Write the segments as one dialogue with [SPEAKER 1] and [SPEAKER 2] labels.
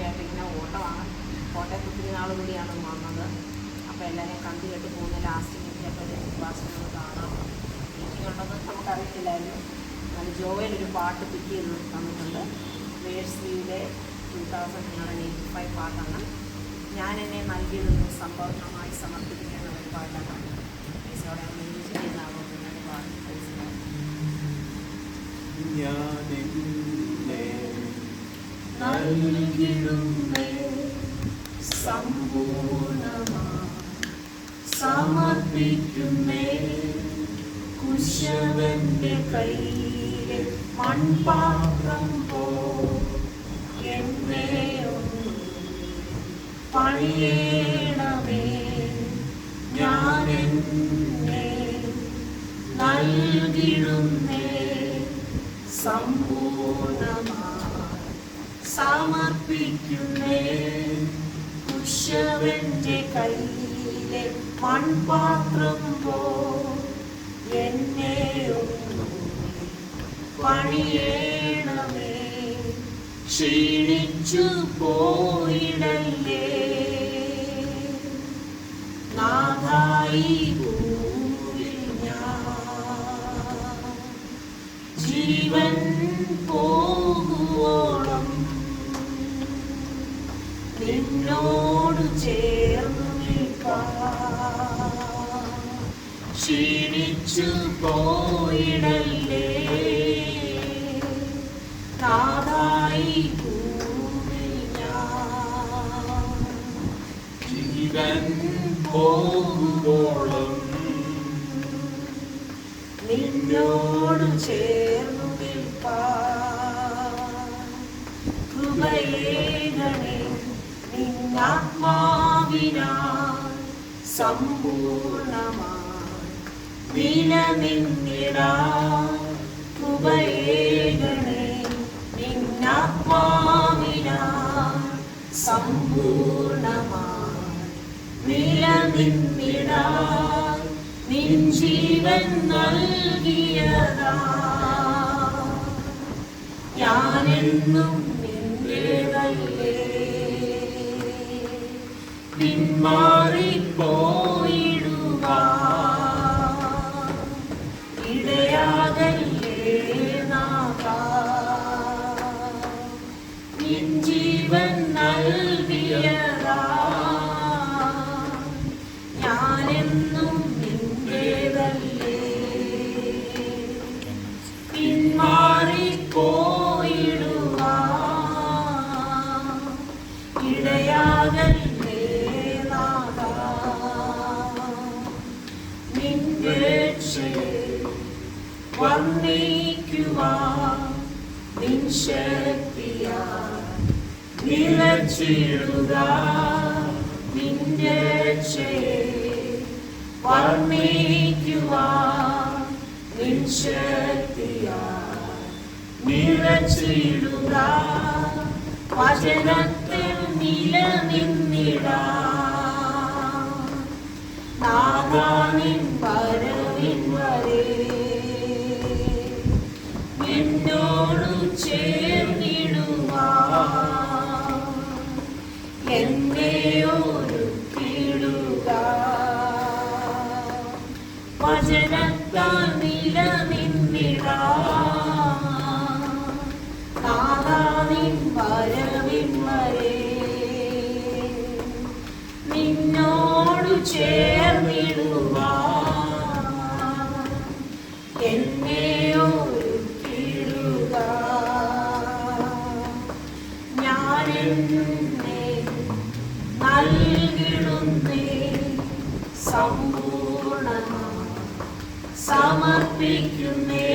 [SPEAKER 1] ആയിട്ട് ഇങ്ങനെ ഓട്ടമാണ്. കോട്ടയത്ത് ഒത്തിരി നാൾ കൂടിയാണ് വന്നത്. അപ്പോൾ എല്ലാവരെയും കണ്ടു കേട്ട് പോകുന്ന ലാസ്റ്റ് മീറ്റിലൊക്കെ ഒരു ക്ലാസ്സിനൊന്ന് കാണാം. മീറ്റിംഗ് ഉണ്ടെന്ന് നമുക്കറിയത്തില്ലായിരുന്നു. നല്ല ജോയിലൊരു പാട്ട് പിക്ക് ചെയ്ത് തന്നിട്ടുണ്ട്. വേഴ്സ്ലിയുടെ 2085 പാട്ടാണ്. ഞാൻ എന്നെ നൽകിയതൊന്ന് സമ്പൂർണ്ണമായി സമർപ്പിക്കുന്ന ഒരു പാട്ടാണ്. ഈശോടെ മ്യൂസിക് ചെയ്യുന്നതാകുമ്പോൾ പിന്നെ പാട്ട്
[SPEAKER 2] സമർപ്പിക്കുന്നേ കുശവന്റെ കയ്യിലെ മൺപാത്രം പോ എന്നെ പണിയേണമേ ഞാനെന്നെ നൽകിടുന്നേ സമ്പൂർണമായി സമർപ്പിക്കുന്നേ കുശവന്റെ കയ്യിലെ മൺപാത്രം പോ എന്നെ പണിയേണമേ ക്ഷീണിച്ചു പോയിടല്ലേ നാഥായി ഭൂവിൽ ഞാൻ ജീവൻ പോകുവോളം നിന്നോട് ചേർന്നു ക്ഷീണിച്ചു പോയിടല്ലേ നാഥായി ഭൂമിൽ ഞാൻ ജീവൻ പോകുവോളം നിന്നോട് ചേർന്നു കൃപയേകണേ നിന്നാത്മാവിനാൽ സമ്പൂർണമായി നിലനിന്നിടാൻ കൃപയേകണേ നിന്നാത്മാവിനാൽ സമ്പൂർണമായി നിലനിന്നിടാൻ നിൻ ജീവൻ നൽകിയതാ ഞാനെന്നും നിന്റേതല്ലേ പിന്മാറിപ്പോയിടുവാൻ ഇടയാകല്ലേ നാഥാ നിൻ ജീവൻ നൽകിയതാ ഞാനെന്നും നിന്റേതല്ലേ പിന്മാറിപ്പോയിടുവാൻ ഇടയാകല്ലേ വർണ്ണിക്കുവാൻ നിൻ ശക്തിയാൽ നിറച്ചിടുക നിന്റെ വർണ്ണിക്കുവാൻ നിൻ ശക്തിയാൽ നിറച്ചിടുക വചനത്തിൽ നിലനിന്നിടാൻ നാഗാനിൻ വരവിൻ വരെ നിന്നോടു ചേർന്നിടുവാൻ എന്നെ ഒരുക്കിടുക വചനത്താൽ നിലനിന്നിടാൻ നാഗാനിൻ വരവിൻ വരെ നിന്നോടു ചേർന്നിടുവാൻ എന്നെ ഒരുക്കിടുക ഞാനെന്നെ നൽകിടുന്നേ സമ്പൂർണമായി സമർപ്പിക്കുന്നേ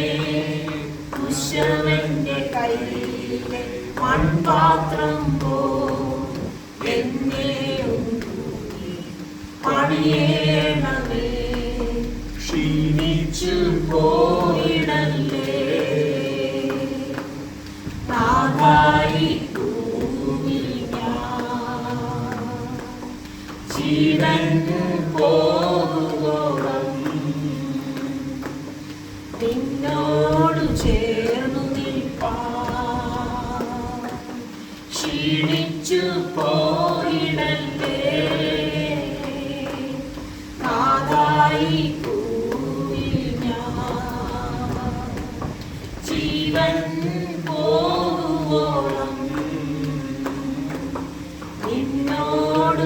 [SPEAKER 2] കുശവന്റെ കയ്യിലെ മൺപാത്രം പോ എന്നെ പണിയേണമേ ക്ഷീണിച്ചു പോയിടല്ലേ നാഥായി ഭൂമിൽ ഞാൻ ജീവൻ പോകുവോളം നിന്നോട് ചേർന്നു നിൽപ്പാൻ ക്ഷീണിച്ചു പോയിടല്ലേ നാഥായി ഭൂമിയിൽ ഞാൻ ജീവൻ പോകുവോളം നിന്നോട്